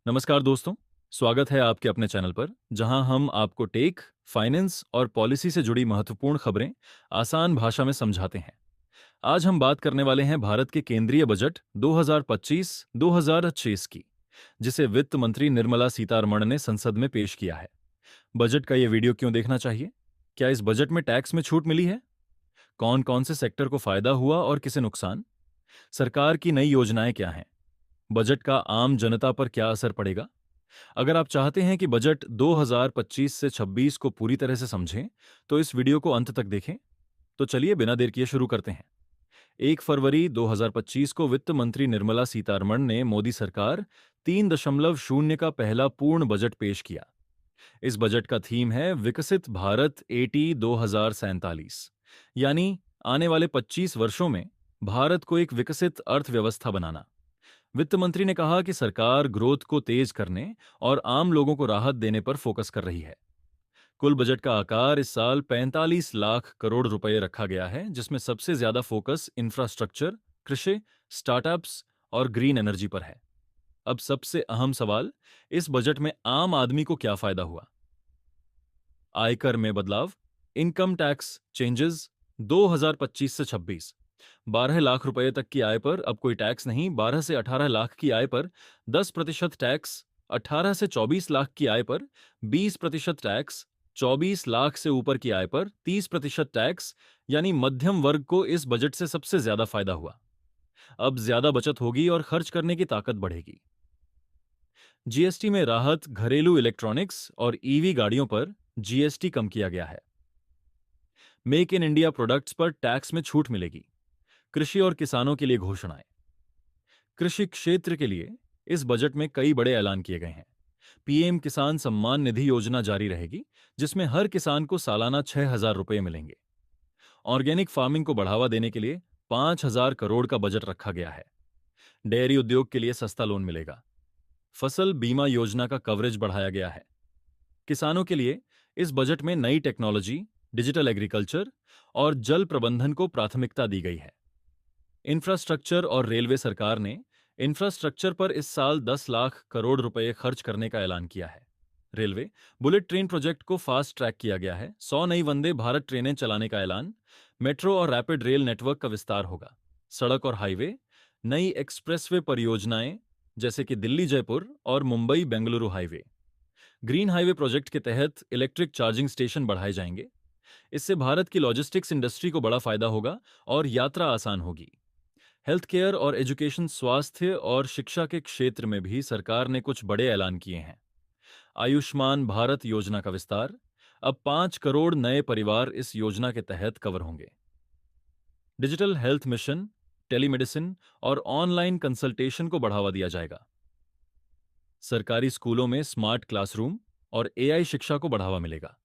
नमस्कार दोस्तों। स्वागत है आपके अपने चैनल पर जहां हम आपको टेक, फाइनेंस और पॉलिसी से जुड़ी महत्वपूर्ण खबरें आसान भाषा में समझाते हैं। आज हम बात करने वाले हैं भारत के केंद्रीय बजट 2025-2026 की, जिसे वित्त मंत्री निर्मला सीतारमण ने संसद में पेश किया है। बजट का ये वीडियो क्यों देखना चाहिए? क्या इस बजट में टैक्स में छूट मिली है? कौन कौन से सेक्टर को फायदा हुआ और किसे नुकसान? सरकार की नई योजनाएं क्या हैं? बजट का आम जनता पर क्या असर पड़ेगा? अगर आप चाहते हैं कि बजट 2025 से 26 को पूरी तरह से समझें, तो इस वीडियो को अंत तक देखें। तो चलिए बिना देर किए शुरू करते हैं। 1 फरवरी 2025 को वित्त मंत्री निर्मला सीतारमण ने मोदी सरकार 3.0 का पहला पूर्ण बजट पेश किया। इस बजट का थीम है विकसित भारत 2047, यानी आने वाले 25 वर्षों में भारत को एक विकसित अर्थव्यवस्था बनाना। वित्त मंत्री ने कहा कि सरकार ग्रोथ को तेज करने और आम लोगों को राहत देने पर फोकस कर रही है। कुल बजट का आकार इस साल 45 लाख करोड़ रुपए रखा गया है, जिसमें सबसे ज्यादा फोकस इंफ्रास्ट्रक्चर, कृषि, स्टार्टअप्स और ग्रीन एनर्जी पर है। अब सबसे अहम सवाल, इस बजट में आम आदमी को क्या फायदा हुआ? आयकर में बदलाव, इनकम टैक्स चेंजेस 2025 से 26। 12 लाख रुपए तक की आय पर अब कोई टैक्स नहीं। 12 से 18 लाख की आय पर 10% टैक्स। 18 से 24 लाख की आय पर 20% टैक्स। 24 लाख से ऊपर की आय पर 30% टैक्स। यानी मध्यम वर्ग को इस बजट से सबसे ज्यादा फायदा हुआ। अब ज्यादा बचत होगी और खर्च करने की ताकत बढ़ेगी। जीएसटी में राहत, घरेलू इलेक्ट्रॉनिक्स और ईवी गाड़ियों पर जीएसटी कम किया गया है। मेक इन इंडिया प्रोडक्ट्स पर टैक्स में छूट मिलेगी। कृषि और किसानों के लिए घोषणाएं। कृषि क्षेत्र के लिए इस बजट में कई बड़े ऐलान किए गए हैं। पीएम किसान सम्मान निधि योजना जारी रहेगी, जिसमें हर किसान को सालाना 6,000 रुपये मिलेंगे। ऑर्गेनिक फार्मिंग को बढ़ावा देने के लिए 5,000 करोड़ का बजट रखा गया है। डेयरी उद्योग के लिए सस्ता लोन मिलेगा। फसल बीमा योजना का कवरेज बढ़ाया गया है। किसानों के लिए इस बजट में नई टेक्नोलॉजी, डिजिटल एग्रीकल्चर और जल प्रबंधन को प्राथमिकता दी गई है। इंफ्रास्ट्रक्चर और रेलवे, सरकार ने इंफ्रास्ट्रक्चर पर इस साल 10 लाख करोड़ रुपए खर्च करने का ऐलान किया है। रेलवे बुलेट ट्रेन प्रोजेक्ट को फास्ट ट्रैक किया गया है। 100 नई वंदे भारत ट्रेनें चलाने का ऐलान। मेट्रो और रैपिड रेल नेटवर्क का विस्तार होगा। सड़क और हाईवे, नई एक्सप्रेसवे परियोजनाएं जैसे कि दिल्ली जयपुर और Mumbai Bengaluru highway. Green highway project के तहत इलेक्ट्रिक चार्जिंग स्टेशन बढ़ाए जाएंगे। इससे भारत की लॉजिस्टिक्स इंडस्ट्री को बड़ा फायदा होगा और यात्रा आसान होगी। हेल्थ केयर और एजुकेशन, स्वास्थ्य और शिक्षा के क्षेत्र में भी सरकार ने कुछ बड़े ऐलान किए हैं। आयुष्मान भारत योजना का विस्तार, अब 5 करोड़ नए परिवार इस योजना के तहत कवर होंगे। डिजिटल हेल्थ मिशन, टेलीमेडिसिन और ऑनलाइन कंसल्टेशन को बढ़ावा दिया जाएगा। सरकारी स्कूलों में स्मार्ट क्लासरूम और एआई शिक्षा को बढ़ावा मिलेगा।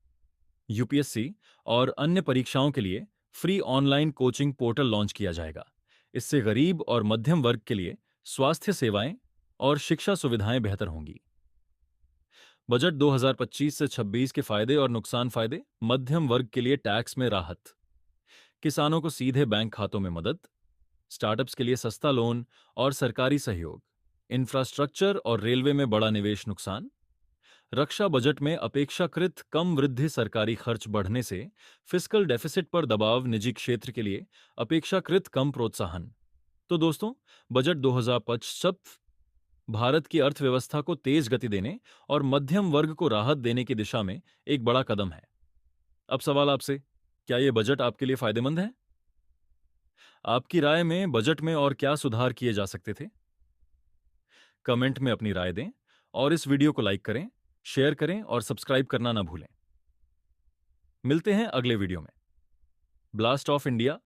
यूपीएससी और अन्य परीक्षाओं के लिए free online coaching portal launch किया जाएगा। इससे गरीब और मध्यम वर्ग के लिए स्वास्थ्य सेवाएं और शिक्षा सुविधाएं बेहतर होंगी। बजट 2025 से 26 के फायदे और नुकसान। फायदे, मध्यम वर्ग के लिए टैक्स में राहत, किसानों को सीधे बैंक खातों में मदद, स्टार्टअप्स के लिए सस्ता लोन और सरकारी सहयोग, इंफ्रास्ट्रक्चर और रेलवे में बड़ा निवेश। नुकसान, रक्षा बजट में अपेक्षाकृत कम वृद्धि, सरकारी खर्च बढ़ने से फिस्कल डेफिसिट पर दबाव, निजी क्षेत्र के लिए अपेक्षाकृत कम प्रोत्साहन। तो दोस्तों, बजट 2025 भारत की अर्थव्यवस्था को तेज गति देने और मध्यम वर्ग को राहत देने की दिशा में एक बड़ा कदम है। अब सवाल आपसे, क्या यह बजट आपके लिए फायदेमंद है? आपकी राय में बजट में और क्या सुधार किए जा सकते थे? कमेंट में अपनी राय दें और इस वीडियो को लाइक करें, शेयर करें और सब्सक्राइब करना ना भूलें। मिलते हैं अगले वीडियो में। Blast of India